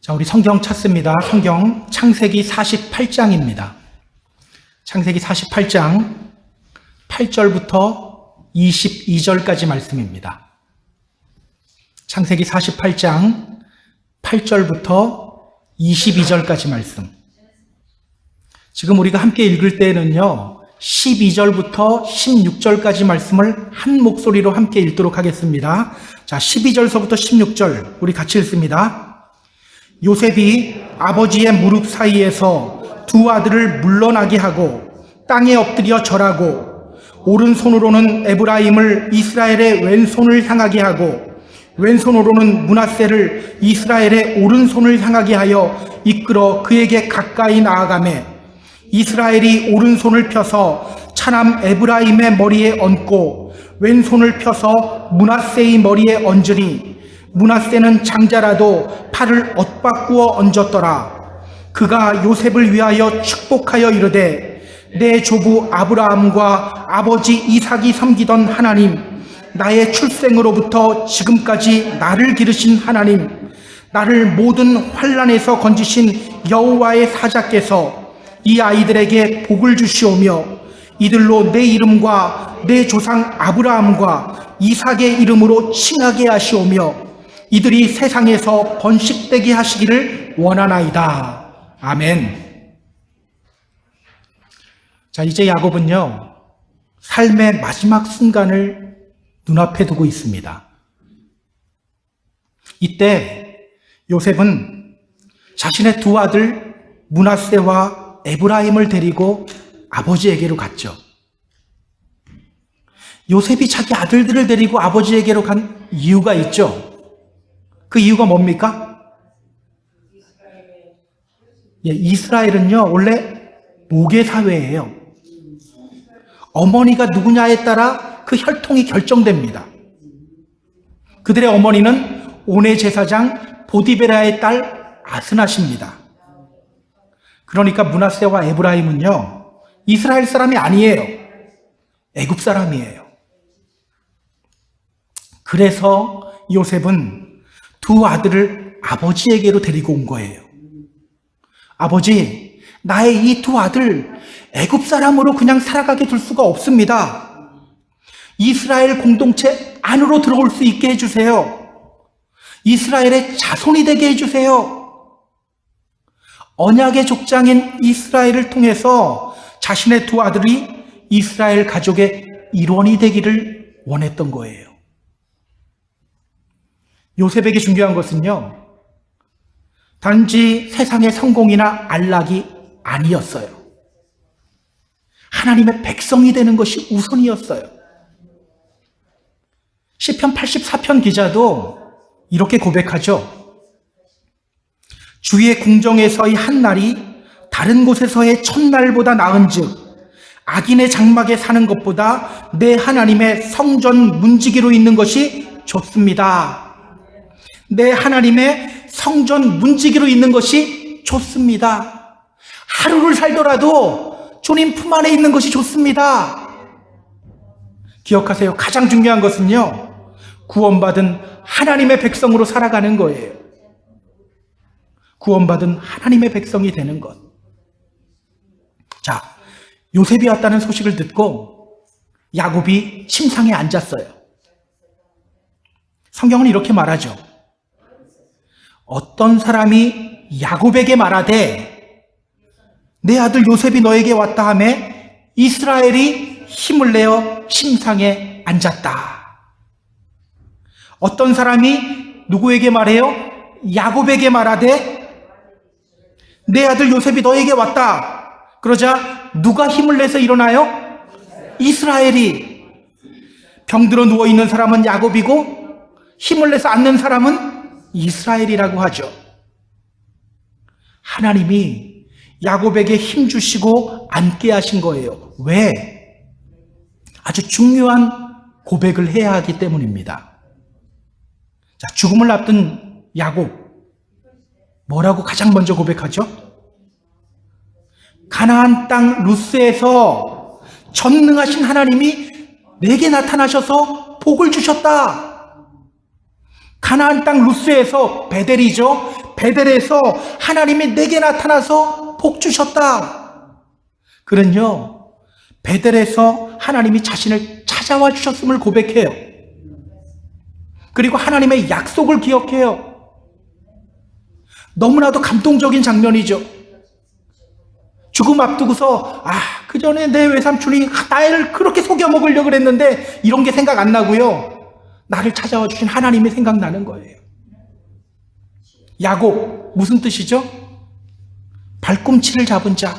자, 우리 성경 찾습니다. 성경 창세기 48장입니다. 창세기 48장 8절부터 22절까지 말씀입니다. 창세기 48장 8절부터 22절까지 말씀. 지금 우리가 함께 읽을 때는요, 12절부터 16절까지 말씀을 한 목소리로 함께 읽도록 하겠습니다. 자, 12절서부터 16절 우리 같이 읽습니다. 요셉이 아버지의 무릎 사이에서 두 아들을 물러나게 하고 땅에 엎드려 절하고 오른손으로는 에브라임을 이스라엘의 왼손을 향하게 하고 왼손으로는 므낫세를 이스라엘의 오른손을 향하게 하여 이끌어 그에게 가까이 나아가매 이스라엘이 오른손을 펴서 차남 에브라임의 머리에 얹고 왼손을 펴서 므낫세의 머리에 얹으니 므낫세는 장자라도 팔을 엇바꾸어 얹었더라. 그가 요셉을 위하여 축복하여 이르되 내 조부 아브라함과 아버지 이삭이 섬기던 하나님, 나의 출생으로부터 지금까지 나를 기르신 하나님, 나를 모든 환난에서 건지신 여호와의 사자께서 이 아이들에게 복을 주시오며 이들로 내 이름과 내 조상 아브라함과 이삭의 이름으로 칭하게 하시오며 이들이 세상에서 번식되게 하시기를 원하나이다. 아멘. 자, 이제 야곱은요, 삶의 마지막 순간을 눈앞에 두고 있습니다. 이때 요셉은 자신의 두 아들 므낫세와 에브라임을 데리고 아버지에게로 갔죠. 요셉이 자기 아들들을 데리고 아버지에게로 간 이유가 있죠. 그 이유가 뭡니까? 이스라엘은요, 원래 모계 사회예요. 어머니가 누구냐에 따라 그 혈통이 결정됩니다. 그들의 어머니는 온의 제사장 보디베라의 딸 아스낫입니다. 그러니까 므낫세와 에브라임은요, 이스라엘 사람이 아니에요. 애굽 사람이에요. 그래서 요셉은 두 아들을 아버지에게로 데리고 온 거예요. 아버지, 나의 이 두 아들 애굽 사람으로 그냥 살아가게 둘 수가 없습니다. 이스라엘 공동체 안으로 들어올 수 있게 해주세요. 이스라엘의 자손이 되게 해주세요. 언약의 족장인 이스라엘을 통해서 자신의 두 아들이 이스라엘 가족의 일원이 되기를 원했던 거예요. 요셉에게 중요한 것은요, 단지 세상의 성공이나 안락이 아니었어요. 하나님의 백성이 되는 것이 우선이었어요. 시편 84편 기자도 이렇게 고백하죠. 주의 궁정에서의 한 날이 다른 곳에서의 첫날보다 나은즉 악인의 장막에 사는 것보다 내 하나님의 성전 문지기로 있는 것이 좋습니다. 내 하나님의 성전 문지기로 있는 것이 좋습니다. 하루를 살더라도 주님 품 안에 있는 것이 좋습니다. 기억하세요. 가장 중요한 것은요, 구원받은 하나님의 백성으로 살아가는 거예요. 구원받은 하나님의 백성이 되는 것. 자, 요셉이 왔다는 소식을 듣고 야곱이 침상에 앉았어요. 성경은 이렇게 말하죠. 어떤 사람이 야곱에게 말하되 내 아들 요셉이 너에게 왔다 하매 이스라엘이 힘을 내어 침상에 앉았다. 어떤 사람이 누구에게 말해요? 야곱에게 말하되 내 아들 요셉이 너에게 왔다. 그러자 누가 힘을 내서 일어나요? 이스라엘이. 병들어 누워있는 사람은 야곱이고 힘을 내서 앉는 사람은 이스라엘이라고 하죠. 하나님이 야곱에게 힘 주시고 앉게 하신 거예요. 왜? 아주 중요한 고백을 해야 하기 때문입니다. 자, 죽음을 앞둔 야곱, 뭐라고 가장 먼저 고백하죠? 가나안 땅 루스에서 전능하신 하나님이 내게 나타나셔서 복을 주셨다. 가나안 땅 루스에서 베델이죠. 베델에서 하나님이 내게 나타나서 복 주셨다. 그는요, 베델에서 하나님이 자신을 찾아와 주셨음을 고백해요. 그리고 하나님의 약속을 기억해요. 너무나도 감동적인 장면이죠. 죽음 앞두고서 그 전에 내 외삼촌이 나를 그렇게 속여 먹으려고 그랬는데 이런 게 생각 안 나고요. 나를 찾아와 주신 하나님이 생각나는 거예요. 야곱, 무슨 뜻이죠? 발꿈치를 잡은 자,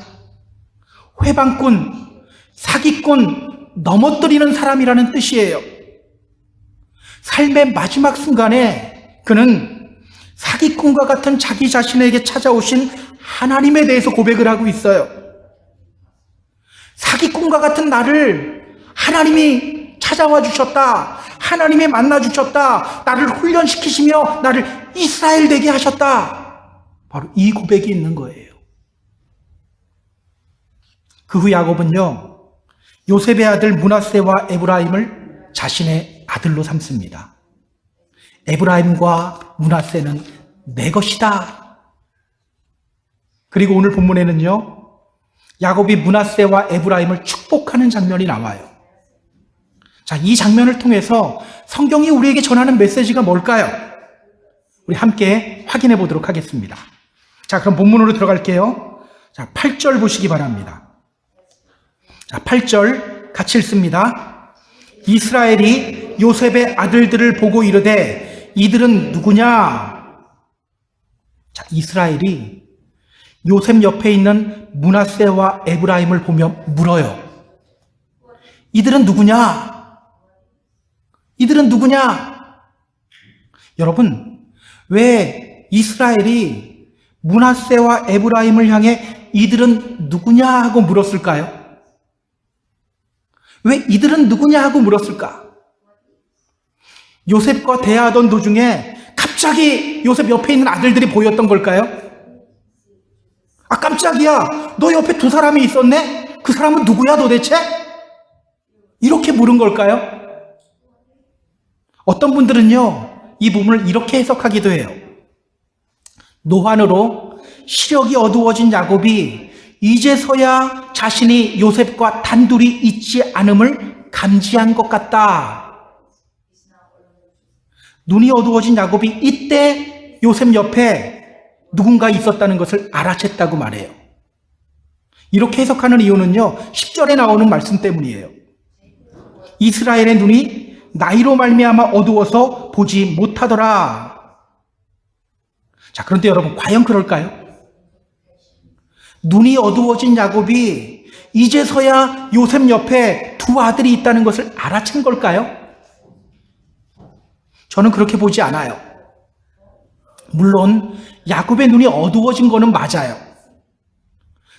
회방꾼, 사기꾼, 넘어뜨리는 사람이라는 뜻이에요. 삶의 마지막 순간에 그는 사기꾼과 같은 자기 자신에게 찾아오신 하나님에 대해서 고백을 하고 있어요. 사기꾼과 같은 나를 하나님이 찾아와 주셨다. 하나님이 만나 주셨다. 나를 훈련시키시며 나를 이스라엘 되게 하셨다. 바로 이 고백이 있는 거예요. 그 후 야곱은요, 요셉의 아들 므낫세와 에브라임을 자신의 아들로 삼습니다. 에브라임과 므낫세는 내 것이다. 그리고 오늘 본문에는요, 야곱이 므낫세와 에브라임을 축복하는 장면이 나와요. 자, 이 장면을 통해서 성경이 우리에게 전하는 메시지가 뭘까요? 우리 함께 확인해 보도록 하겠습니다. 자, 그럼 본문으로 들어갈게요. 자, 8절 보시기 바랍니다. 자, 8절 같이 읽습니다. 이스라엘이 요셉의 아들들을 보고 이르되 이들은 누구냐? 자, 이스라엘이 요셉 옆에 있는 므낫세와 에브라임을 보며 물어요. 이들은 누구냐? 이들은 누구냐? 여러분, 왜 이스라엘이 므낫세와 에브라임을 향해 이들은 누구냐 하고 물었을까요? 왜 이들은 누구냐 하고 물었을까? 요셉과 대화하던 도중에 갑자기 요셉 옆에 있는 아들들이 보였던 걸까요? 깜짝이야. 너 옆에 두 사람이 있었네? 그 사람은 누구야 도대체? 이렇게 물은 걸까요? 어떤 분들은요, 이 부분을 이렇게 해석하기도 해요. 노환으로 시력이 어두워진 야곱이 이제서야 자신이 요셉과 단둘이 있지 않음을 감지한 것 같다. 눈이 어두워진 야곱이 이때 요셉 옆에 누군가 있었다는 것을 알아챘다고 말해요. 이렇게 해석하는 이유는요, 10절에 나오는 말씀 때문이에요. 이스라엘의 눈이 나이로 말미암아 어두워서 보지 못하더라. 자, 그런데 여러분, 과연 그럴까요? 눈이 어두워진 야곱이 이제서야 요셉 옆에 두 아들이 있다는 것을 알아챈 걸까요? 저는 그렇게 보지 않아요. 물론 야곱의 눈이 어두워진 거는 맞아요.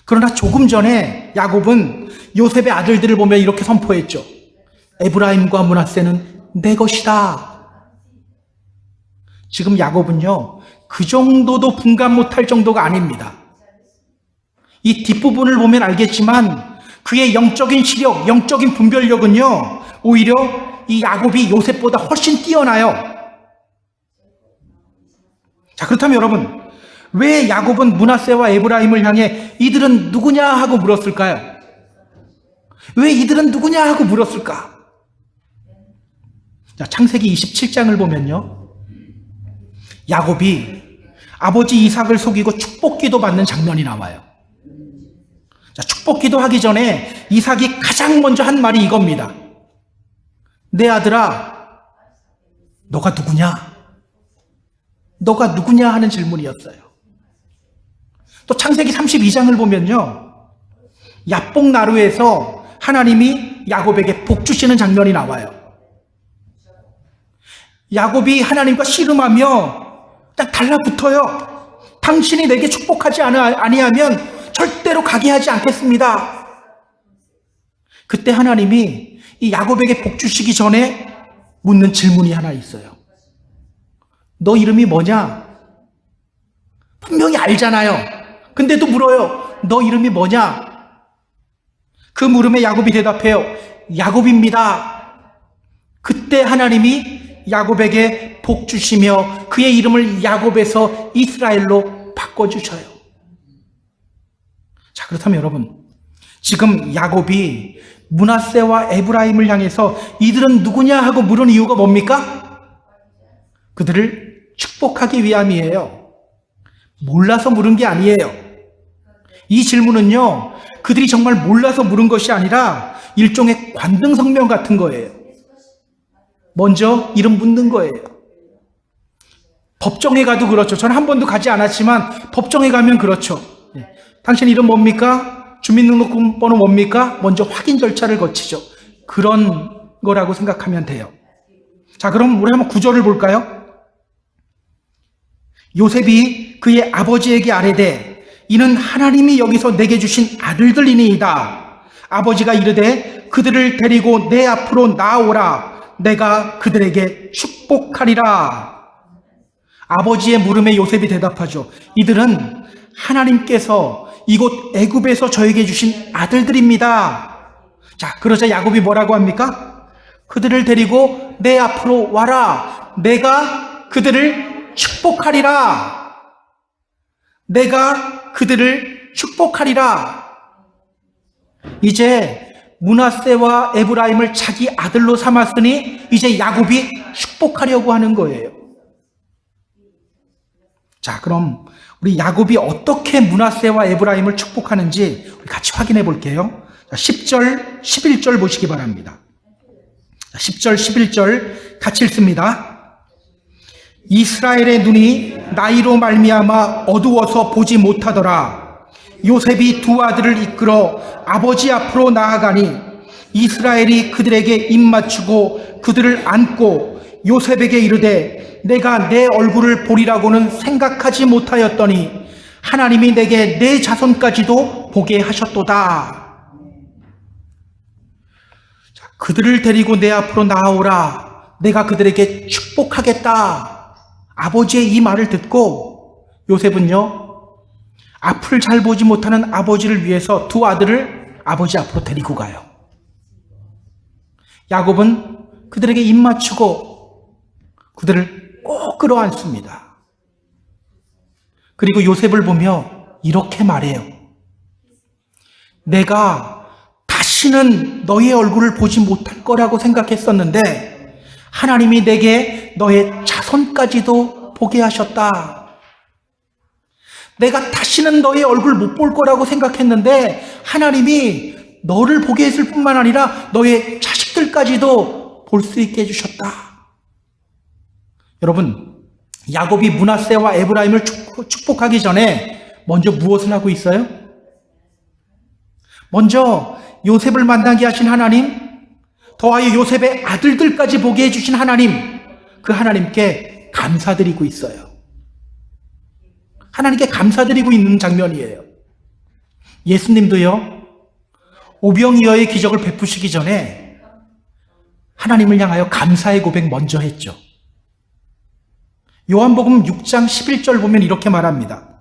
그러나 조금 전에 야곱은 요셉의 아들들을 보며 이렇게 선포했죠. 에브라임과 므낫세는 내 것이다. 지금 야곱은요, 그 정도도 분간 못할 정도가 아닙니다. 이 뒷부분을 보면 알겠지만 그의 영적인 시력, 영적인 분별력은요, 오히려 이 야곱이 요셉보다 훨씬 뛰어나요. 자, 그렇다면 여러분, 왜 야곱은 므낫세와 에브라임을 향해 이들은 누구냐 하고 물었을까요? 왜 이들은 누구냐 하고 물었을까? 자, 창세기 27장을 보면요, 야곱이 아버지 이삭을 속이고 축복기도 받는 장면이 나와요. 자, 축복기도 하기 전에 이삭이 가장 먼저 한 말이 이겁니다. 내 아들아, 너가 누구냐? 너가 누구냐 하는 질문이었어요. 또 창세기 32장을 보면요, 야복 나루에서 하나님이 야곱에게 복 주시는 장면이 나와요. 야곱이 하나님과 씨름하며 딱 달라붙어요. 당신이 내게 축복하지 아니하면 절대로 가게 하지 않겠습니다. 그때 하나님이 이 야곱에게 복 주시기 전에 묻는 질문이 하나 있어요. 너 이름이 뭐냐? 분명히 알잖아요. 근데도 물어요. 너 이름이 뭐냐? 그 물음에 야곱이 대답해요. 야곱입니다. 그때 하나님이 야곱에게 복 주시며 그의 이름을 야곱에서 이스라엘로 바꿔주셔요. 자, 그렇다면 여러분, 지금 야곱이 므낫세와 에브라임을 향해서 이들은 누구냐 하고 물은 이유가 뭡니까? 그들을 축복하기 위함이에요. 몰라서 물은 게 아니에요. 이 질문은요, 그들이 정말 몰라서 물은 것이 아니라 일종의 관등성명 같은 거예요. 먼저 이름 묻는 거예요. 법정에 가도 그렇죠. 저는 한 번도 가지 않았지만 법정에 가면 그렇죠. 당신 이름 뭡니까? 주민등록번호 뭡니까? 먼저 확인 절차를 거치죠. 그런 거라고 생각하면 돼요. 자, 그럼 우리 한번 구절을 볼까요? 요셉이 그의 아버지에게 아뢰되 이는 하나님이 여기서 내게 주신 아들들이니이다. 아버지가 이르되 그들을 데리고 내 앞으로 나아오라. 내가 그들에게 축복하리라. 아버지의 물음에 요셉이 대답하죠. 이들은 하나님께서 이곳 애굽에서 저에게 주신 아들들입니다. 자, 그러자 야곱이 뭐라고 합니까? 그들을 데리고 내 앞으로 와라. 내가 그들을 축복하리라. 내가 그들을 축복하리라. 이제 므낫세와 에브라임을 자기 아들로 삼았으니 이제 야곱이 축복하려고 하는 거예요. 자, 그럼 우리 야곱이 어떻게 므낫세와 에브라임을 축복하는지 우리 같이 확인해 볼게요. 10절, 11절 보시기 바랍니다. 10절, 11절 같이 읽습니다. 이스라엘의 눈이 나이로 말미암아 어두워서 보지 못하더라. 요셉이 두 아들을 이끌어 아버지 앞으로 나아가니 이스라엘이 그들에게 입맞추고 그들을 안고 요셉에게 이르되 내가 내 얼굴을 보리라고는 생각하지 못하였더니 하나님이 내게 내 자손까지도 보게 하셨도다. 자, 그들을 데리고 내 앞으로 나아오라. 내가 그들에게 축복하겠다. 아버지의 이 말을 듣고 요셉은요, 앞을 잘 보지 못하는 아버지를 위해서 두 아들을 아버지 앞으로 데리고 가요. 야곱은 그들에게 입맞추고 그들을 꼭 끌어안습니다. 그리고 요셉을 보며 이렇게 말해요. 내가 다시는 너의 얼굴을 보지 못할 거라고 생각했었는데 하나님이 내게 너의 자손까지도 보게 하셨다. 내가 다시는 너의 얼굴 못 볼 거라고 생각했는데 하나님이 너를 보게 했을 뿐만 아니라 너의 자식들까지도 볼 수 있게 해주셨다. 여러분, 야곱이 므낫세와 에브라임을 축복하기 전에 먼저 무엇을 하고 있어요? 먼저 요셉을 만나게 하신 하나님, 더하여 요셉의 아들들까지 보게 해주신 하나님, 그 하나님께 감사드리고 있어요. 하나님께 감사드리고 있는 장면이에요. 예수님도요, 오병이어의 기적을 베푸시기 전에 하나님을 향하여 감사의 고백 먼저 했죠. 요한복음 6장 11절 보면 이렇게 말합니다.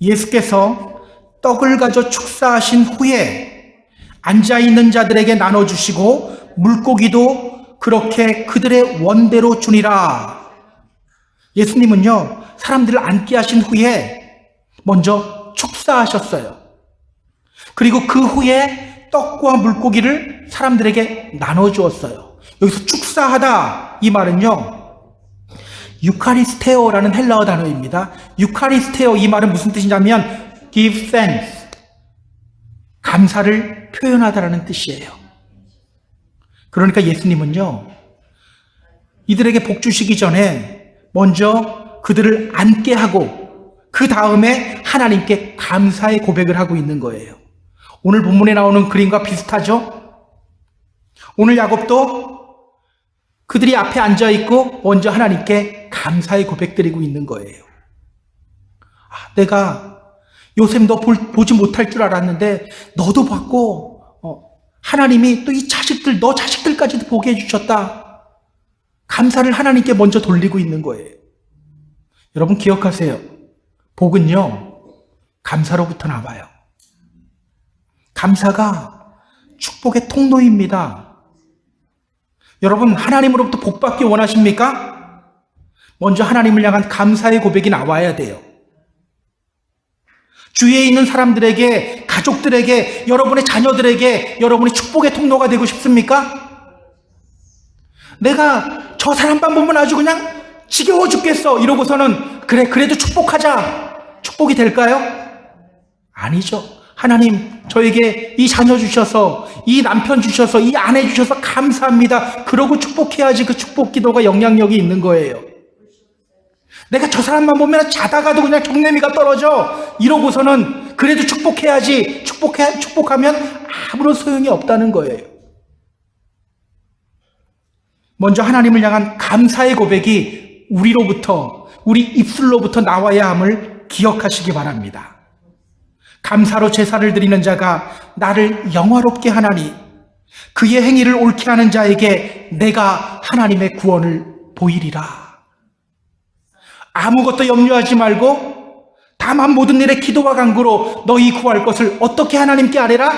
예수께서 떡을 가져 축사하신 후에 앉아있는 자들에게 나눠주시고 물고기도 그렇게 그들의 원대로 주니라. 예수님은요, 사람들을 앉게 하신 후에 먼저 축사하셨어요. 그리고 그 후에 떡과 물고기를 사람들에게 나눠주었어요. 여기서 축사하다, 이 말은요, 유카리스테오라는 헬라어 단어입니다. 유카리스테오, 이 말은 무슨 뜻이냐면 give thanks, 감사를 표현하다라는 뜻이에요. 그러니까 예수님은요, 이들에게 복 주시기 전에 먼저 그들을 앉게 하고 그 다음에 하나님께 감사의 고백을 하고 있는 거예요. 오늘 본문에 나오는 그림과 비슷하죠? 오늘 야곱도 그들이 앞에 앉아있고 먼저 하나님께 감사의 고백드리고 있는 거예요. 내가 요셉 너 보지 못할 줄 알았는데 너도 봤고 하나님이 또 이 자식들, 너 자식들까지도 보게 해주셨다. 감사를 하나님께 먼저 돌리고 있는 거예요. 여러분 기억하세요. 복은요, 감사로부터 나와요. 감사가 축복의 통로입니다. 여러분, 하나님으로부터 복 받기 원하십니까? 먼저 하나님을 향한 감사의 고백이 나와야 돼요. 주위에 있는 사람들에게, 가족들에게, 여러분의 자녀들에게 여러분이 축복의 통로가 되고 싶습니까? 내가 저 사람만 보면 아주 그냥 지겨워 죽겠어 이러고서는 그래 그래도 축복하자, 축복이 될까요? 아니죠. 하나님 저에게 이 자녀 주셔서, 이 남편 주셔서, 이 아내 주셔서 감사합니다, 그러고 축복해야지 그 축복 기도가 영향력이 있는 거예요. 내가 저 사람만 보면 자다가도 그냥 종내미가 떨어져 이러고서는 그래도 축복해야지, 축복하면 아무런 소용이 없다는 거예요. 먼저 하나님을 향한 감사의 고백이 우리 입술로부터 나와야 함을 기억하시기 바랍니다. 감사로 제사를 드리는 자가 나를 영화롭게 하나니 그의 행위를 옳게 하는 자에게 내가 하나님의 구원을 보이리라. 아무것도 염려하지 말고 다만 모든 일에 기도와 간구로 너희 구할 것을 어떻게 하나님께 아뢰라?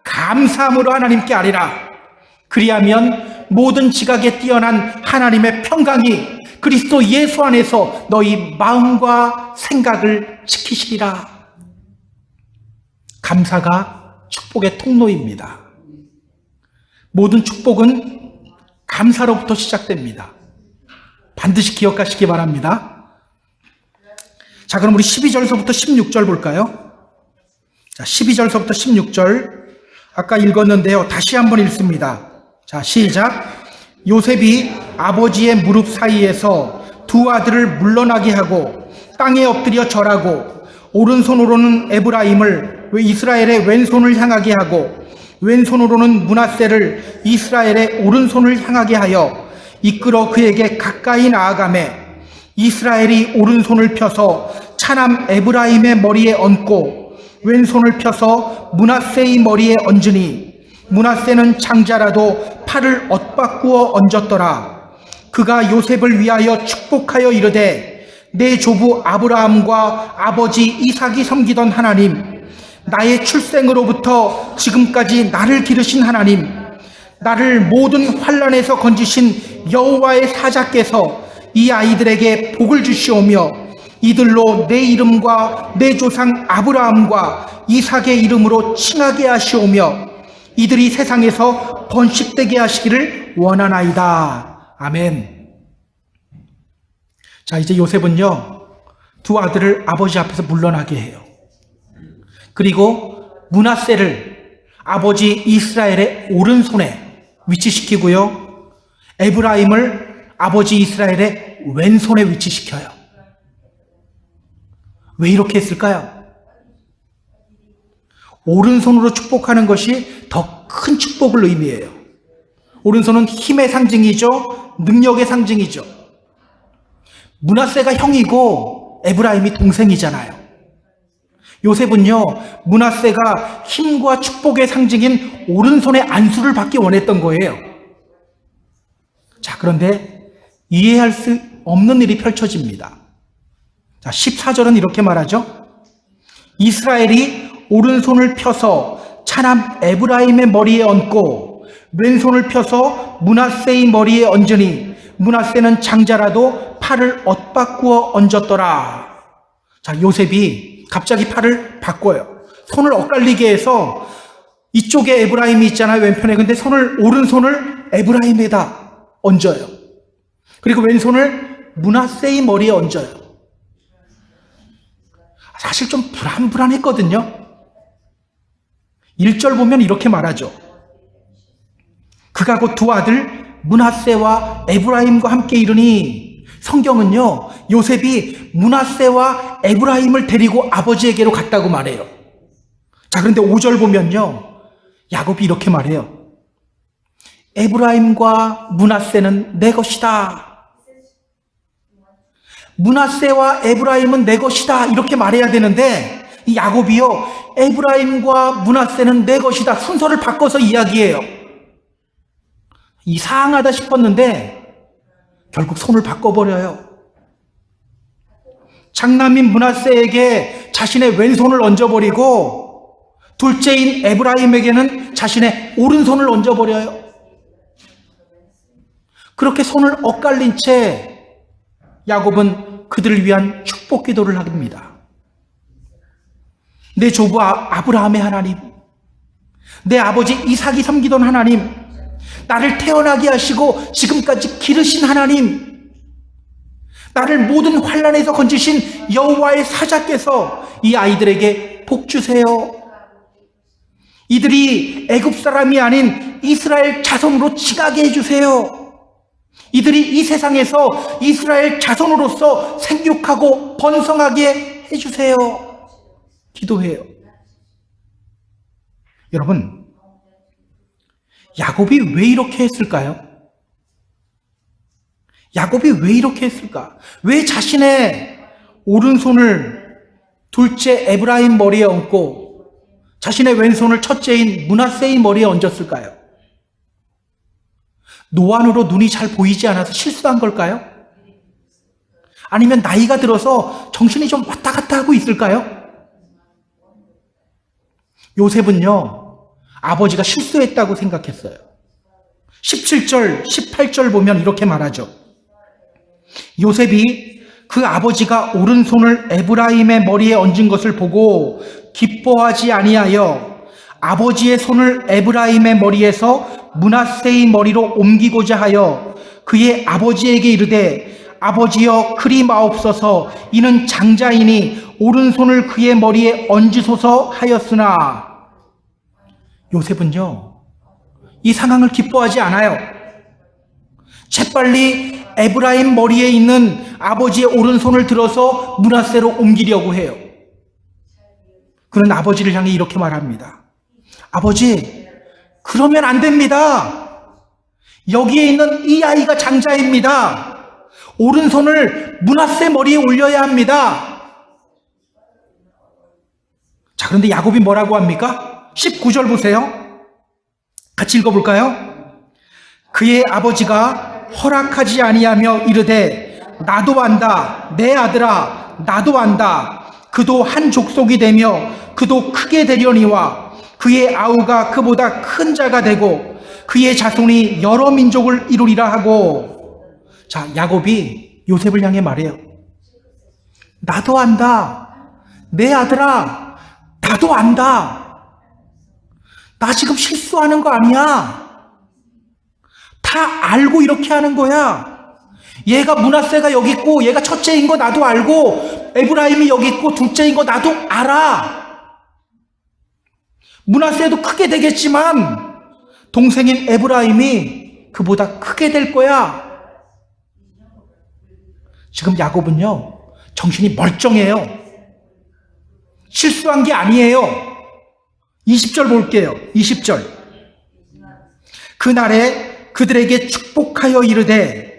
감사함으로 하나님께 아뢰라. 그리하면 모든 지각에 뛰어난 하나님의 평강이 그리스도 예수 안에서 너희 마음과 생각을 지키시리라. 감사가 축복의 통로입니다. 모든 축복은 감사로부터 시작됩니다. 반드시 기억하시기 바랍니다. 자, 그럼 우리 12절서부터 16절 볼까요? 자, 12절서부터 16절 아까 읽었는데요. 다시 한번 읽습니다. 자, 시작. 요셉이 아버지의 무릎 사이에서 두 아들을 물러나게 하고 땅에 엎드려 절하고 오른손으로는 에브라임을 이스라엘의 왼손을 향하게 하고 왼손으로는 므낫세를 이스라엘의 오른손을 향하게 하여 이끌어 그에게 가까이 나아가매 이스라엘이 오른손을 펴서 차남 에브라임의 머리에 얹고 왼손을 펴서 므낫세의 머리에 얹으니 므낫세는 장자라도 팔을 엇바꾸어 얹었더라. 그가 요셉을 위하여 축복하여 이르되 내 조부 아브라함과 아버지 이삭이 섬기던 하나님, 나의 출생으로부터 지금까지 나를 기르신 하나님, 나를 모든 환난에서 건지신 여호와의 사자께서 이 아이들에게 복을 주시오며 이들로 내 이름과 내 조상 아브라함과 이삭의 이름으로 칭하게 하시오며 이들이 세상에서 번식되게 하시기를 원하나이다. 아멘. 자, 이제 요셉은요, 두 아들을 아버지 앞에서 물러나게 해요. 그리고 므낫세를 아버지 이스라엘의 오른손에 위치시키고요, 에브라임을 아버지 이스라엘의 왼손에 위치시켜요. 왜 이렇게 했을까요? 오른손으로 축복하는 것이 더 큰 축복을 의미해요. 오른손은 힘의 상징이죠. 능력의 상징이죠. 므낫세가 형이고 에브라임이 동생이잖아요. 요셉은요, 므낫세가 힘과 축복의 상징인 오른손의 안수를 받기 원했던 거예요. 자, 그런데 이해할 수 없는 일이 펼쳐집니다. 자, 14절은 이렇게 말하죠. 이스라엘이 오른손을 펴서 차남 에브라임의 머리에 얹고 왼손을 펴서 므낫세의 머리에 얹으니 므낫세는 장자라도 팔을 엇바꾸어 얹었더라. 자, 요셉이 갑자기 팔을 바꿔요. 손을 엇갈리게 해서 이쪽에 에브라임이 있잖아요, 왼편에. 근데 오른손을 에브라임에다 얹어요. 그리고 왼손을 므낫세의 머리에 얹어요. 사실 좀 불안했거든요. 1절 보면 이렇게 말하죠. 그가 곧 두 아들 므낫세와 에브라임과 함께 이르니, 성경은요, 요셉이 므낫세와 에브라임을 데리고 아버지에게로 갔다고 말해요. 자, 그런데 5절 보면요, 야곱이 이렇게 말해요. 에브라임과 므낫세는 내 것이다. 므낫세와 에브라임은 내 것이다, 이렇게 말해야 되는데 이 야곱이요, 에브라임과 므낫세는 내 것이다, 순서를 바꿔서 이야기해요. 이상하다 싶었는데 결국 손을 바꿔버려요. 장남인 므낫세에게 자신의 왼손을 얹어버리고 둘째인 에브라임에게는 자신의 오른손을 얹어버려요. 그렇게 손을 엇갈린 채 야곱은 그들을 위한 축복 기도를 합니다. 내 조부 아브라함의 하나님, 내 아버지 이삭이 섬기던 하나님, 나를 태어나게 하시고 지금까지 기르신 하나님, 나를 모든 환난에서 건지신 여호와의 사자께서 이 아이들에게 복 주세요. 이들이 애굽 사람이 아닌 이스라엘 자손으로 칭하게 해주세요. 이들이 이 세상에서 이스라엘 자손으로서 생육하고 번성하게 해주세요. 기도해요. 여러분, 야곱이 왜 이렇게 했을까요? 야곱이 왜 이렇게 했을까? 왜 자신의 오른손을 둘째 에브라임 머리에 얹고 자신의 왼손을 첫째인 므낫세의 머리에 얹었을까요? 노안으로 눈이 잘 보이지 않아서 실수한 걸까요? 아니면 나이가 들어서 정신이 좀 왔다 갔다 하고 있을까요? 요셉은요, 아버지가 실수했다고 생각했어요. 17절, 18절 보면 이렇게 말하죠. 요셉이 그 아버지가 오른손을 에브라임의 머리에 얹은 것을 보고 기뻐하지 아니하여 아버지의 손을 에브라임의 머리에서 므낫세의 머리로 옮기고자 하여 그의 아버지에게 이르되 아버지여 그리 마옵소서 이는 장자이니 오른손을 그의 머리에 얹으소서 하였으나 요셉은요, 이 상황을 기뻐하지 않아요. 재빨리 에브라임 머리에 있는 아버지의 오른손을 들어서 므낫세로 옮기려고 해요. 그는 아버지를 향해 이렇게 말합니다. 아버지, 그러면 안 됩니다. 여기에 있는 이 아이가 장자입니다. 오른손을 므낫세 머리에 올려야 합니다. 자, 그런데 야곱이 뭐라고 합니까? 19절 보세요. 같이 읽어볼까요? 그의 아버지가 허락하지 아니하며 이르되 나도 안다 내 아들아 나도 안다 그도 한 족속이 되며 그도 크게 되려니와 그의 아우가 그보다 큰 자가 되고 그의 자손이 여러 민족을 이루리라 하고. 자, 야곱이 요셉을 향해 말해요. 나도 안다 내 아들아 나도 안다. 나 지금 실수하는 거 아니야. 다 알고 이렇게 하는 거야. 얘가 므낫세가 여기 있고 얘가 첫째인 거 나도 알고 에브라임이 여기 있고 둘째인 거 나도 알아. 므낫세도 크게 되겠지만 동생인 에브라임이 그보다 크게 될 거야. 지금 야곱은요, 정신이 멀쩡해요. 실수한 게 아니에요. 20절 볼게요. 20절. 그날에 그들에게 축복하여 이르되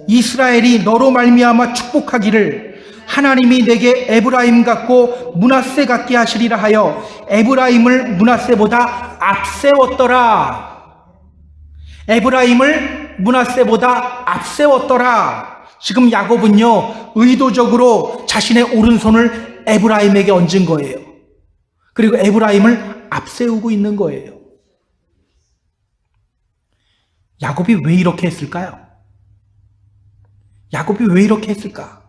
이스라엘이 너로 말미암아 축복하기를 하나님이 내게 에브라임 같고 므낫세 같게 하시리라 하여 에브라임을 므낫세보다 앞세웠더라. 에브라임을 므낫세보다 앞세웠더라. 지금 야곱은요, 의도적으로 자신의 오른손을 에브라임에게 얹은 거예요. 그리고 에브라임을 앞세우고 있는 거예요. 야곱이 왜 이렇게 했을까요? 야곱이 왜 이렇게 했을까?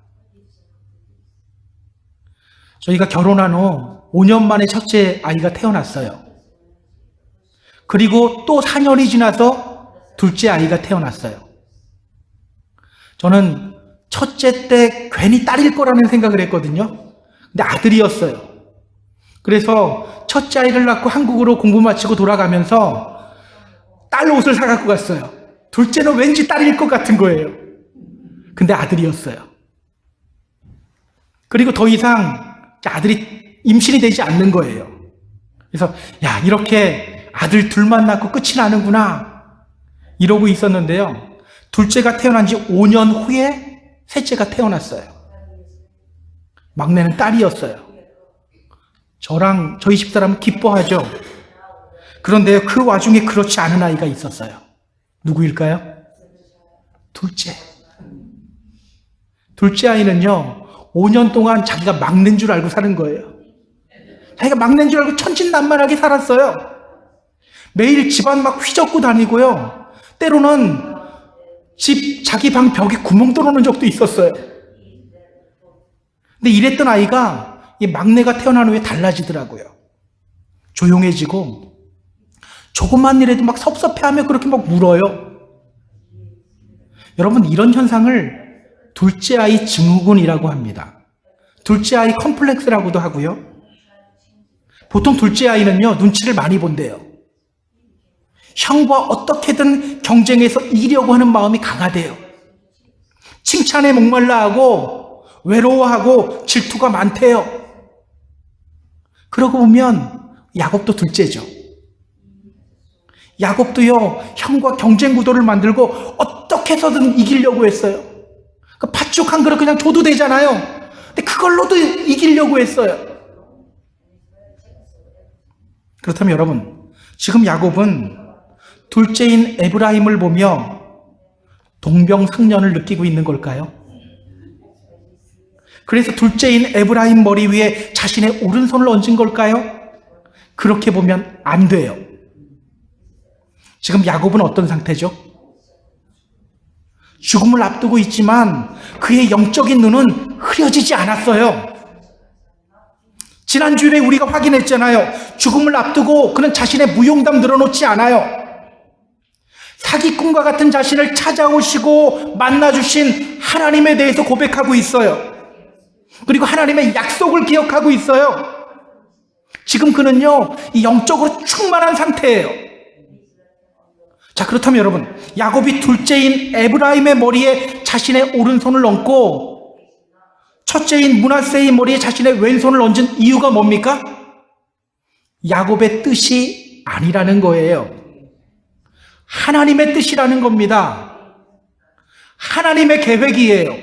저희가 결혼한 후 5년 만에 첫째 아이가 태어났어요. 그리고 또 4년이 지나서 둘째 아이가 태어났어요. 저는 첫째 때 괜히 딸일 거라는 생각을 했거든요. 근데 아들이었어요. 그래서 첫째 아이를 낳고 한국으로 공부 마치고 돌아가면서 딸 옷을 사갖고 갔어요. 둘째는 왠지 딸일 것 같은 거예요. 근데 아들이었어요. 그리고 더 이상 아들이 임신이 되지 않는 거예요. 그래서 야, 이렇게 아들 둘만 낳고 끝이 나는구나 이러고 있었는데요. 둘째가 태어난 지 5년 후에 셋째가 태어났어요. 막내는 딸이었어요. 저랑 저희 집사람은 기뻐하죠. 그런데 그 와중에 그렇지 않은 아이가 있었어요. 누구일까요? 둘째. 둘째 아이는요, 5년 동안 자기가 막내인 줄 알고 사는 거예요. 자기가 막내인 줄 알고 천진난만하게 살았어요. 매일 집안 막 휘젓고 다니고요. 때로는 자기 방 벽에 구멍 뚫어놓은 적도 있었어요. 근데 이랬던 아이가 이 막내가 태어난 후에 달라지더라고요. 조용해지고 조금만 일해도 막 섭섭해하며 그렇게 막 울어요. 여러분, 이런 현상을 둘째 아이 증후군이라고 합니다. 둘째 아이 컴플렉스라고도 하고요. 보통 둘째 아이는요, 눈치를 많이 본대요. 형과 어떻게든 경쟁해서 이기려고 하는 마음이 강하대요. 칭찬에 목말라 하고 외로워하고 질투가 많대요. 그러고 보면 야곱도 둘째죠. 야곱도요, 형과 경쟁 구도를 만들고 어떻게 해서든 이기려고 했어요. 그 팥죽 한 그릇 그냥 줘도 되잖아요. 근데 그걸로도 이기려고 했어요. 그렇다면 여러분, 지금 야곱은 둘째인 에브라임을 보며 동병상련을 느끼고 있는 걸까요? 그래서 둘째인 에브라임 머리 위에 자신의 오른손을 얹은 걸까요? 그렇게 보면 안 돼요. 지금 야곱은 어떤 상태죠? 죽음을 앞두고 있지만 그의 영적인 눈은 흐려지지 않았어요. 지난주에 우리가 확인했잖아요. 죽음을 앞두고 그는 자신의 무용담 늘어놓지 않아요. 사기꾼과 같은 자신을 찾아오시고 만나주신 하나님에 대해서 고백하고 있어요. 그리고 하나님의 약속을 기억하고 있어요. 지금 그는요, 이 영적으로 충만한 상태예요. 자, 그렇다면 여러분, 야곱이 둘째인 에브라임의 머리에 자신의 오른손을 얹고 첫째인 므낫세의 머리에 자신의 왼손을 얹은 이유가 뭡니까? 야곱의 뜻이 아니라는 거예요. 하나님의 뜻이라는 겁니다. 하나님의 계획이에요.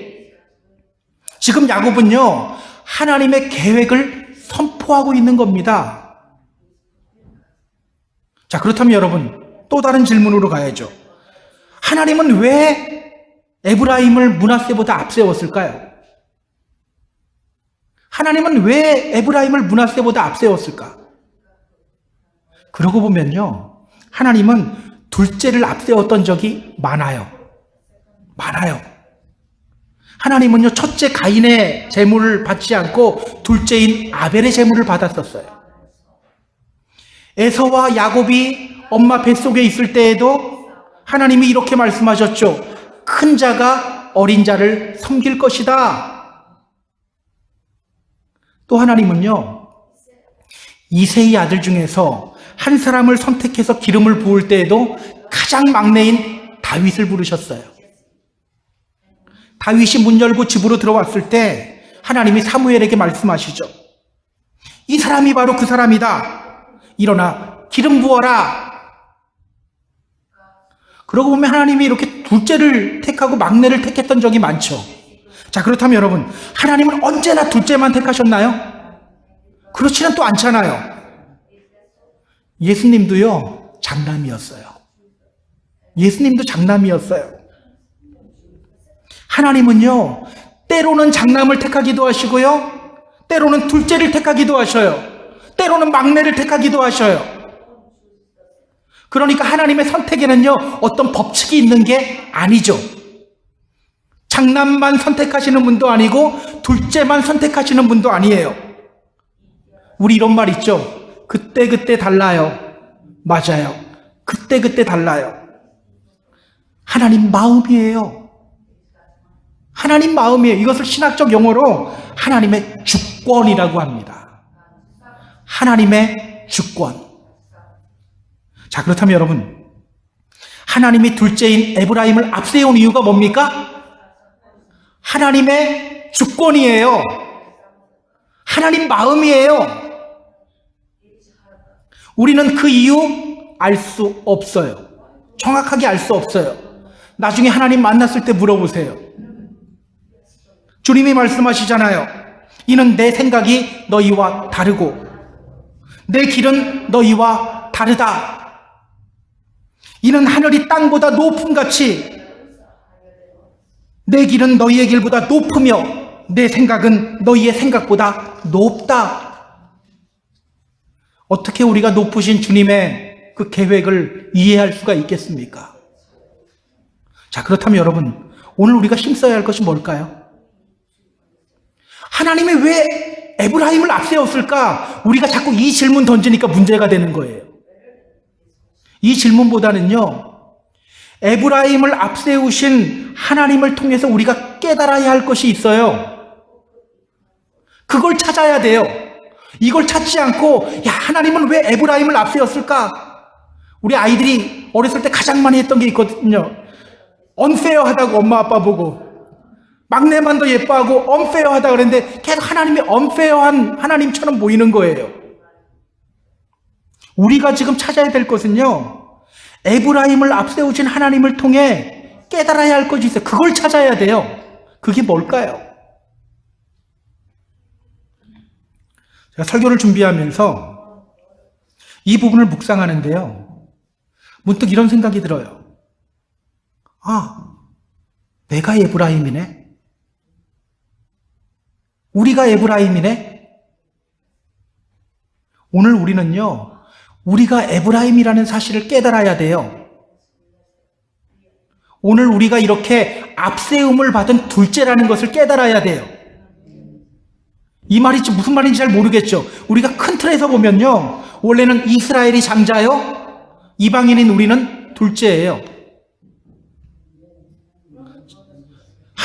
지금 야곱은요, 하나님의 계획을 선포하고 있는 겁니다. 자, 그렇다면 여러분, 또 다른 질문으로 가야죠. 하나님은 왜 에브라임을 므낫세보다 앞세웠을까요? 하나님은 왜 에브라임을 므낫세보다 앞세웠을까? 그러고 보면요, 하나님은 둘째를 앞세웠던 적이 많아요. 하나님은요, 첫째 가인의 제물을 받지 않고 둘째인 아벨의 제물을 받았었어요. 에서와 야곱이 엄마 뱃속에 있을 때에도 하나님이 이렇게 말씀하셨죠. 큰 자가 어린 자를 섬길 것이다. 또 하나님은요, 이새의 아들 중에서 한 사람을 선택해서 기름을 부을 때에도 가장 막내인 다윗을 부르셨어요. 다윗이 문 열고 집으로 들어왔을 때 하나님이 사무엘에게 말씀하시죠. 이 사람이 바로 그 사람이다. 일어나 기름 부어라. 그러고 보면 하나님이 이렇게 둘째를 택하고 막내를 택했던 적이 많죠. 자, 그렇다면 여러분, 하나님은 언제나 둘째만 택하셨나요? 그렇지는 또 않잖아요. 예수님도요, 장남이었어요. 하나님은요, 때로는 장남을 택하기도 하시고요, 때로는 둘째를 택하기도 하셔요. 때로는 막내를 택하기도 하셔요. 그러니까 하나님의 선택에는요, 어떤 법칙이 있는 게 아니죠. 장남만 선택하시는 분도 아니고 둘째만 선택하시는 분도 아니에요. 우리 이런 말 있죠. 그때그때 달라요. 맞아요. 그때그때 달라요. 하나님 마음이에요. 이것을 신학적 용어로 하나님의 주권이라고 합니다. 하나님의 주권. 자, 그렇다면 여러분, 하나님이 둘째인 에브라임을 앞세운 이유가 뭡니까? 하나님의 주권이에요. 하나님 마음이에요. 우리는 그 이유 알 수 없어요. 정확하게 알 수 없어요. 나중에 하나님 만났을 때 물어보세요. 주님이 말씀하시잖아요. 이는 내 생각이 너희와 다르고 내 길은 너희와 다르다. 이는 하늘이 땅보다 높음같이 내 길은 너희의 길보다 높으며 내 생각은 너희의 생각보다 높다. 어떻게 우리가 높으신 주님의 그 계획을 이해할 수가 있겠습니까? 자, 그렇다면 여러분, 오늘 우리가 힘써야 할 것이 뭘까요? 하나님이 왜 에브라임을 앞세웠을까? 우리가 자꾸 이 질문 던지니까 문제가 되는 거예요. 이 질문보다는요, 에브라임을 앞세우신 하나님을 통해서 우리가 깨달아야 할 것이 있어요. 그걸 찾아야 돼요. 이걸 찾지 않고, 야, 하나님은 왜 에브라임을 앞세웠을까? 우리 아이들이 어렸을 때 가장 많이 했던 게 있거든요. 언페어하다고 엄마 아빠 보고. 막내만 더 예뻐하고 언페어하다 그랬는데 계속 하나님이 언페어한 하나님처럼 보이는 거예요. 우리가 지금 찾아야 될 것은요, 에브라임을 앞세우신 하나님을 통해 깨달아야 할 것이 있어요. 그걸 찾아야 돼요. 그게 뭘까요? 제가 설교를 준비하면서 이 부분을 묵상하는데요, 문득 이런 생각이 들어요. 아, 내가 에브라임이네? 우리가 에브라임이네? 오늘 우리는요, 우리가 에브라임이라는 사실을 깨달아야 돼요. 오늘 우리가 이렇게 앞세움을 받은 둘째라는 것을 깨달아야 돼요. 이 말이 무슨 말인지 잘 모르겠죠. 우리가 큰 틀에서 보면요, 원래는 이스라엘이 장자요, 이방인인 우리는 둘째예요.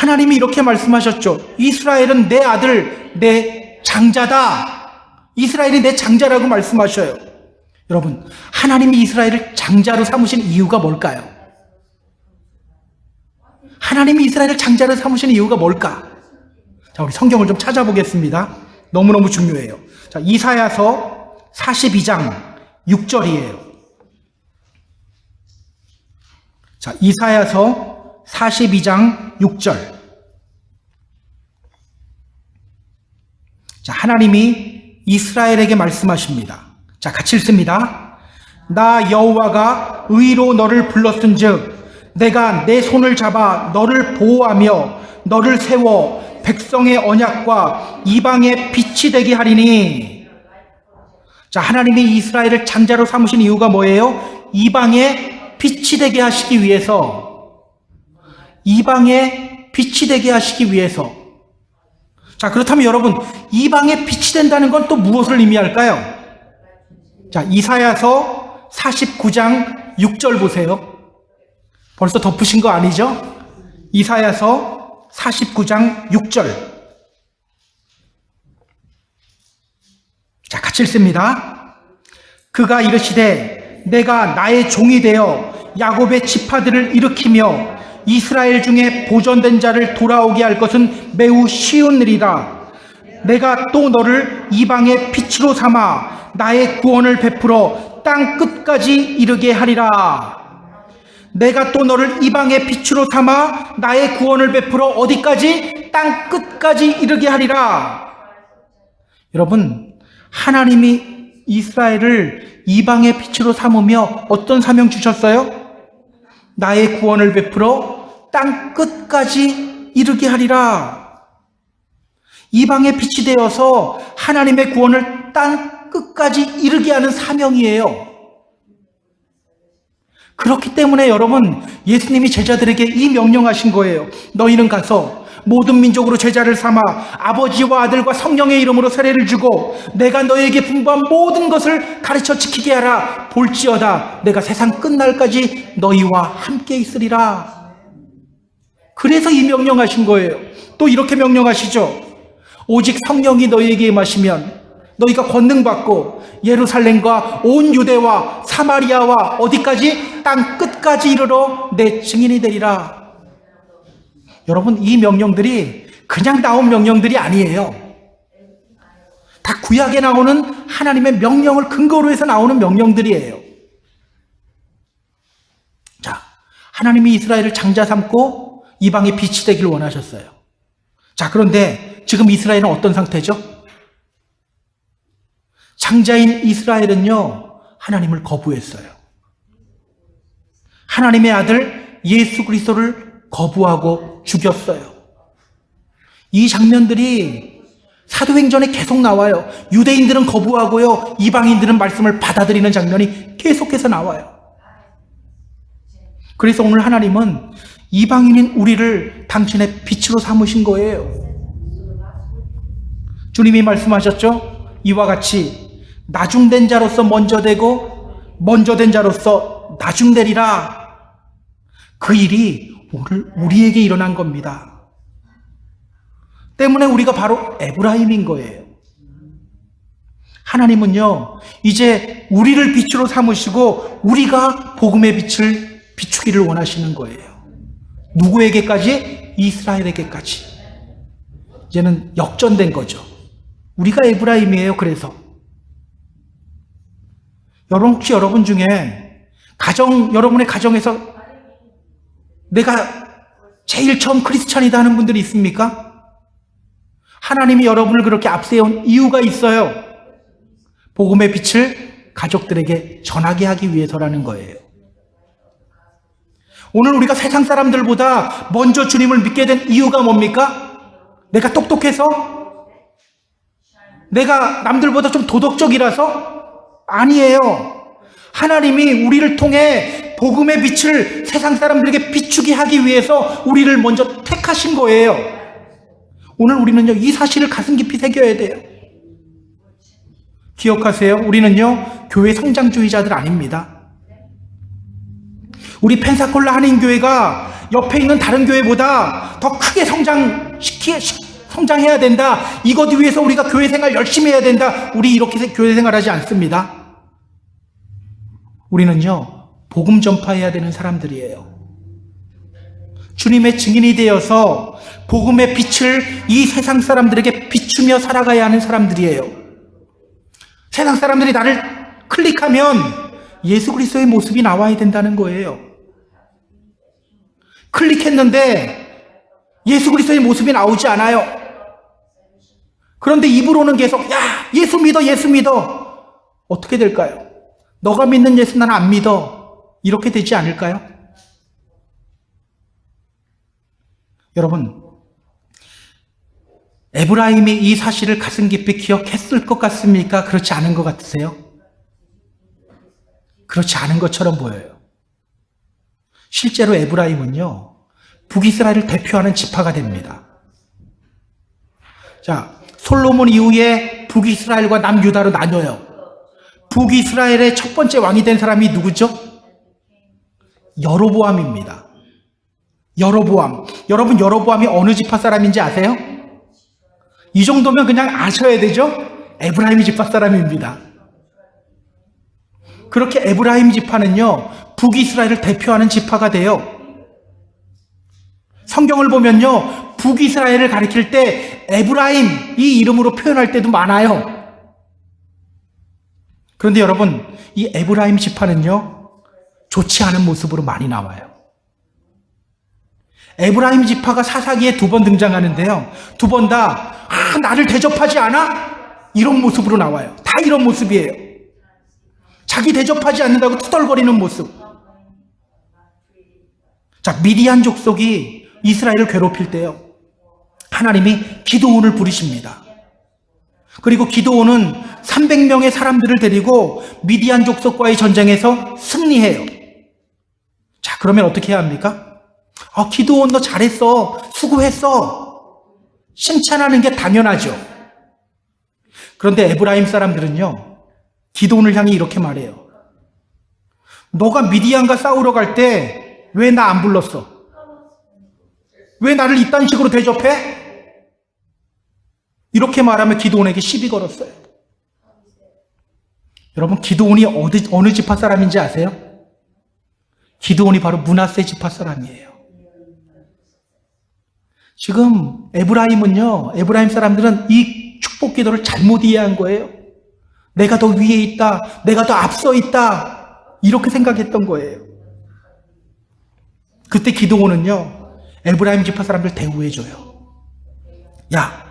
하나님이 이렇게 말씀하셨죠. 이스라엘은 내 아들, 내 장자다. 이스라엘이 내 장자라고 말씀하셔요. 여러분, 하나님이 이스라엘을 장자로 삼으신 이유가 뭘까요? 하나님이 이스라엘을 장자로 삼으신 이유가 뭘까? 자, 우리 성경을 좀 찾아보겠습니다. 너무너무 중요해요. 자, 이사야서 42장 6절이에요. 자, 이사야서 42장 6절. 자, 하나님이 이스라엘에게 말씀하십니다. 자, 같이 읽습니다. 나 여호와가 의로 너를 불렀은즉 내가 내 손을 잡아 너를 보호하며 너를 세워 백성의 언약과 이방의 빛이 되게 하리니. 자, 하나님이 이스라엘을 장자로 삼으신 이유가 뭐예요? 이방의 빛이 되게 하시기 위해서. 이방의 빛이 되게 하시기 위해서. 자, 그렇다면 여러분, 이방의 빛이 된다는 건 또 무엇을 의미할까요? 자, 이사야서 49장 6절 보세요. 벌써 덮으신 거 아니죠? 이사야서 49장 6절. 자, 같이 읽습니다. 그가 이르시되 내가 나의 종이 되어 야곱의 지파들을 일으키며 이스라엘 중에 보존된 자를 돌아오게 할 것은 매우 쉬운 일이라. 내가 또 너를 이방의 빛으로 삼아 나의 구원을 베풀어 땅 끝까지 이르게 하리라. 내가 또 너를 이방의 빛으로 삼아 나의 구원을 베풀어 어디까지? 땅 끝까지 이르게 하리라. 여러분, 하나님이 이스라엘을 이방의 빛으로 삼으며 어떤 사명 주셨어요? 나의 구원을 베풀어 땅 끝까지 이르게 하리라. 이방의 빛이 되어서 하나님의 구원을 땅 끝까지 이르게 하는 사명이에요. 그렇기 때문에 여러분, 예수님이 제자들에게 이 명령하신 거예요. 너희는 가서 모든 민족으로 제자를 삼아 아버지와 아들과 성령의 이름으로 세례를 주고 내가 너희에게 분부한 모든 것을 가르쳐 지키게 하라. 볼지어다 내가 세상 끝날까지 너희와 함께 있으리라. 그래서 이 명령하신 거예요. 또 이렇게 명령하시죠. 오직 성령이 너희에게 임하시면 너희가 권능 받고 예루살렘과 온 유대와 사마리아와 어디까지? 땅 끝까지 이르러 내 증인이 되리라. 여러분, 이 명령들이 그냥 나온 명령들이 아니에요. 다 구약에 나오는 하나님의 명령을 근거로 해서 나오는 명령들이에요. 자, 하나님이 이스라엘을 장자 삼고 이방의 빛이 되길 원하셨어요. 자, 그런데 지금 이스라엘은 어떤 상태죠? 장자인 이스라엘은요, 하나님을 거부했어요. 하나님의 아들 예수 그리스도를 거부하고 죽였어요. 이 장면들이 사도행전에 계속 나와요. 유대인들은 거부하고요, 이방인들은 말씀을 받아들이는 장면이 계속해서 나와요. 그래서 오늘 하나님은 이방인인 우리를 당신의 빛으로 삼으신 거예요. 주님이 말씀하셨죠? 이와 같이 나중된 자로서 먼저 되고 먼저 된 자로서 나중되리라. 그 일이 오늘 우리에게 일어난 겁니다. 때문에 우리가 바로 에브라임인 거예요. 하나님은요, 이제 우리를 빛으로 삼으시고 우리가 복음의 빛을 비추기를 원하시는 거예요. 누구에게까지? 이스라엘에게까지. 이제는 역전된 거죠. 우리가 에브라임이에요. 그래서 여러분, 혹시 여러분 중에 여러분의 가정에서 내가 제일 처음 크리스찬이다 하는 분들이 있습니까? 하나님이 여러분을 그렇게 앞세운 이유가 있어요. 복음의 빛을 가족들에게 전하게 하기 위해서라는 거예요. 오늘 우리가 세상 사람들보다 먼저 주님을 믿게 된 이유가 뭡니까? 내가 똑똑해서? 내가 남들보다 좀 도덕적이라서? 아니에요. 하나님이 우리를 통해 복음의 빛을 세상 사람들에게 비추게 하기 위해서 우리를 먼저 택하신 거예요. 오늘 우리는요, 이 사실을 가슴 깊이 새겨야 돼요. 기억하세요. 우리는요, 교회 성장주의자들 아닙니다. 우리 펜사콜라 한인교회가 옆에 있는 다른 교회보다 더 크게 성장해야 된다. 이것 위해서 우리가 교회 생활 열심히 해야 된다. 우리 이렇게 교회 생활하지 않습니다. 우리는요, 복음 전파해야 되는 사람들이에요. 주님의 증인이 되어서 복음의 빛을 이 세상 사람들에게 비추며 살아가야 하는 사람들이에요. 세상 사람들이 나를 클릭하면 예수 그리스도의 모습이 나와야 된다는 거예요. 클릭했는데 예수 그리스도의 모습이 나오지 않아요. 그런데 입으로는 계속 야, 예수 믿어, 예수 믿어. 어떻게 될까요? 너가 믿는 예수 나는 안 믿어. 이렇게 되지 않을까요? 여러분, 에브라임이 이 사실을 가슴 깊이 기억했을 것 같습니까? 그렇지 않은 것 같으세요? 그렇지 않은 것처럼 보여요. 실제로 에브라임은요, 북이스라엘을 대표하는 지파가 됩니다. 자, 솔로몬 이후에 북이스라엘과 남유다로 나뉘어요. 북이스라엘의 첫 번째 왕이 된 사람이 누구죠? 여로보암입니다. 여로보암. 여러분, 여로보암이 어느 지파 사람인지 아세요? 이 정도면 그냥 아셔야 되죠? 에브라임 지파 사람입니다. 그렇게 에브라임 지파는요, 북이스라엘을 대표하는 지파가 돼요. 성경을 보면요, 북이스라엘을 가리킬 때 에브라임 이 이름으로 표현할 때도 많아요. 그런데 여러분, 이 에브라임 지파는요, 좋지 않은 모습으로 많이 나와요. 에브라임 지파가 사사기에 2번 등장하는데요, 2번 다 나를 대접하지 않아? 이런 모습으로 나와요. 다 이런 모습이에요. 자기 대접하지 않는다고 투덜거리는 모습. 자, 미디안 족속이 이스라엘을 괴롭힐 때요, 하나님이 기드온을 부르십니다. 그리고 기드온은 300명의 사람들을 데리고 미디안 족속과의 전쟁에서 승리해요. 자, 그러면 어떻게 해야 합니까? 기드온 너 잘했어. 수고했어. 칭찬하는 게 당연하죠. 그런데 에브라임 사람들은요, 기드온을 향해 이렇게 말해요. 너가 미디안과 싸우러 갈 때 왜 나 안 불렀어? 왜 나를 이딴 식으로 대접해? 이렇게 말하며 기드온에게 시비 걸었어요. 여러분, 기드온이 어느 지파 사람인지 아세요? 기드온이 바로 므낫세 지파 사람이에요. 지금 에브라임 사람들은 이 축복 기도를 잘못 이해한 거예요. 내가 더 위에 있다, 내가 더 앞서 있다, 이렇게 생각했던 거예요. 그때 기드온은요, 에브라임 지파 사람들 대우해줘요. 야,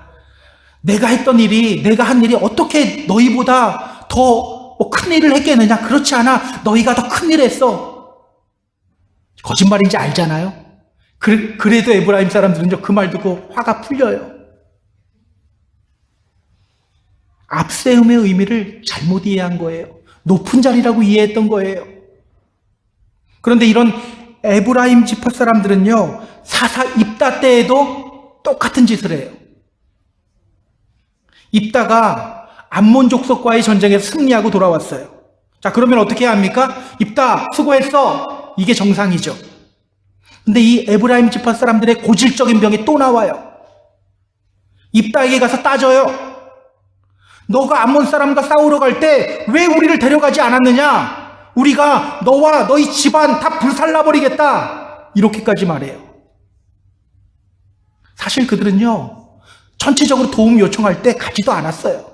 내가 한 일이 어떻게 너희보다 더 큰 일을 했겠느냐? 그렇지 않아. 너희가 더 큰 일을 했어. 거짓말인지 알잖아요. 그래도 에브라임 사람들은요, 그 말 듣고 화가 풀려요. 앞세움의 의미를 잘못 이해한 거예요. 높은 자리라고 이해했던 거예요. 그런데 이런 에브라임 지파 사람들은요, 사사 입다 때에도 똑같은 짓을 해요. 입다가 암몬 족속과의 전쟁에서 승리하고 돌아왔어요. 자, 그러면 어떻게 해야 합니까? 입다, 수고했어. 이게 정상이죠. 근데 이 에브라임 지파 사람들의 고질적인 병이 또 나와요. 입다에게 가서 따져요. 너가 암몬 사람과 싸우러 갈 때 왜 우리를 데려가지 않았느냐? 우리가 너와 너희 집안 다 불살라버리겠다. 이렇게까지 말해요. 사실 그들은요, 전체적으로 도움 요청할 때 가지도 않았어요.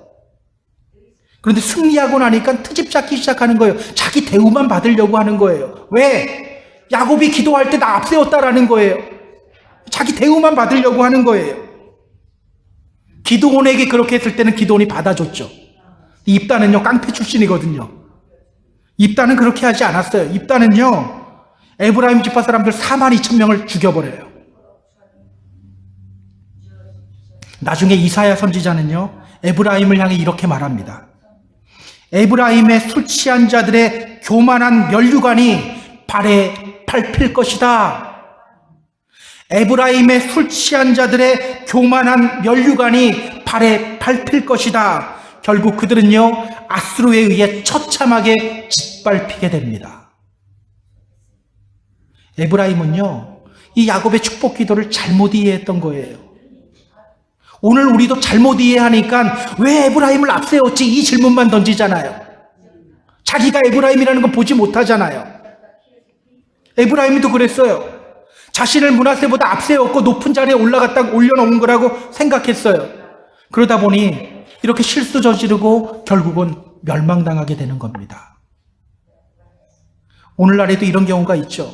그런데 승리하고 나니까 트집 잡기 시작하는 거예요. 자기 대우만 받으려고 하는 거예요. 왜? 야곱이 기도할 때 나 앞세웠다라는 거예요. 자기 대우만 받으려고 하는 거예요. 기드온에게 그렇게 했을 때는 기드온이 받아줬죠. 입다는요, 깡패 출신이거든요. 입다는 그렇게 하지 않았어요. 입다는요, 에브라임 지파 사람들 42,000명을 죽여버려요. 나중에 이사야 선지자는요, 에브라임을 향해 이렇게 말합니다. 에브라임의 술 취한 자들의 교만한 면류관이 발에 밟힐 것이다. 에브라임의 술 취한 자들의 교만한 면류관이 발에 밟힐 것이다. 결국 그들은요, 아수르에 의해 처참하게 짓밟히게 됩니다. 에브라임은요, 이 야곱의 축복 기도를 잘못 이해했던 거예요. 오늘 우리도 잘못 이해하니까 왜 에브라임을 앞세웠지? 이 질문만 던지잖아요. 자기가 에브라임이라는 건 보지 못하잖아요. 에브라임도 그랬어요. 자신을 므낫세보다 앞세웠고 높은 자리에 올려놓은 거라고 생각했어요. 그러다 보니 이렇게 실수 저지르고 결국은 멸망당하게 되는 겁니다. 오늘날에도 이런 경우가 있죠.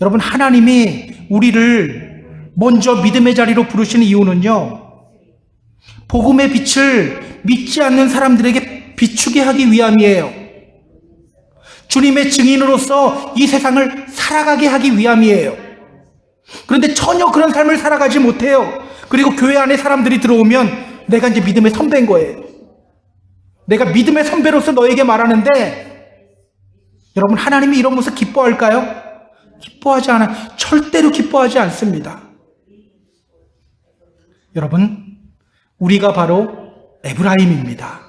여러분, 하나님이 우리를 먼저 믿음의 자리로 부르시는 이유는요, 복음의 빛을 믿지 않는 사람들에게 비추게 하기 위함이에요. 주님의 증인으로서 이 세상을 살아가게 하기 위함이에요. 그런데 전혀 그런 삶을 살아가지 못해요. 그리고 교회 안에 사람들이 들어오면 내가 이제 믿음의 선배인 거예요. 내가 믿음의 선배로서 너에게 말하는데, 여러분, 하나님이 이런 모습 기뻐할까요? 기뻐하지 않아요. 절대로 기뻐하지 않습니다. 여러분, 우리가 바로 에브라임입니다.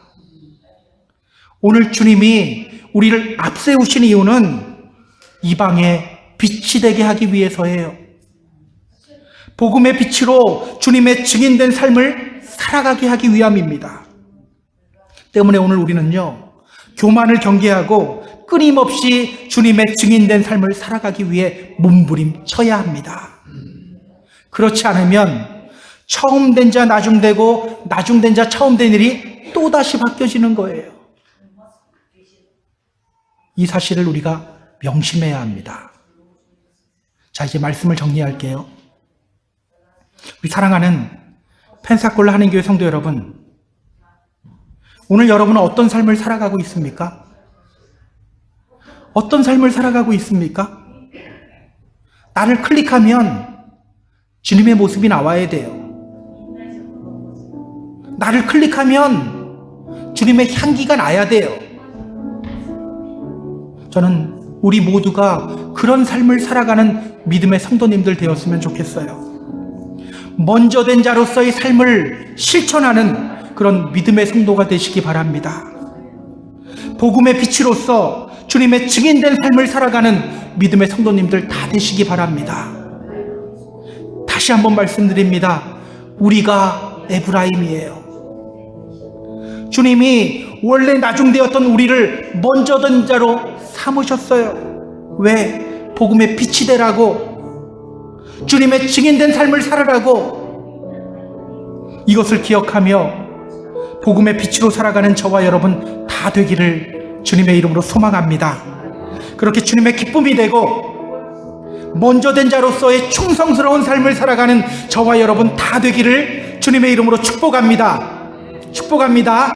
오늘 주님이 우리를 앞세우신 이유는 이방의 빛이 되게 하기 위해서예요. 복음의 빛으로 주님의 증인된 삶을 살아가게 하기 위함입니다. 때문에 오늘 우리는요, 교만을 경계하고 끊임없이 주님의 증인된 삶을 살아가기 위해 몸부림쳐야 합니다. 그렇지 않으면 처음 된 자 나중되고 나중된 자 처음 된 일이 또다시 바뀌어지는 거예요. 이 사실을 우리가 명심해야 합니다. 자, 이제 말씀을 정리할게요. 우리 사랑하는 펜사콜라 한인교회 성도 여러분, 오늘 여러분은 어떤 삶을 살아가고 있습니까? 어떤 삶을 살아가고 있습니까? 나를 클릭하면 주님의 모습이 나와야 돼요. 나를 클릭하면 주님의 향기가 나야 돼요. 저는 우리 모두가 그런 삶을 살아가는 믿음의 성도님들 되었으면 좋겠어요. 먼저 된 자로서의 삶을 실천하는 그런 믿음의 성도가 되시기 바랍니다. 복음의 빛으로서 주님의 증인된 삶을 살아가는 믿음의 성도님들 다 되시기 바랍니다. 다시 한번 말씀드립니다. 우리가 에브라임이에요. 주님이 원래 나중되었던 우리를 먼저 된 자로 삼으셨어요. 왜? 복음의 빛이 되라고, 주님의 증인된 삶을 살아라고. 이것을 기억하며 복음의 빛으로 살아가는 저와 여러분 다 되기를 주님의 이름으로 소망합니다. 그렇게 주님의 기쁨이 되고 먼저 된 자로서의 충성스러운 삶을 살아가는 저와 여러분 다 되기를 주님의 이름으로 축복합니다. 축복합니다.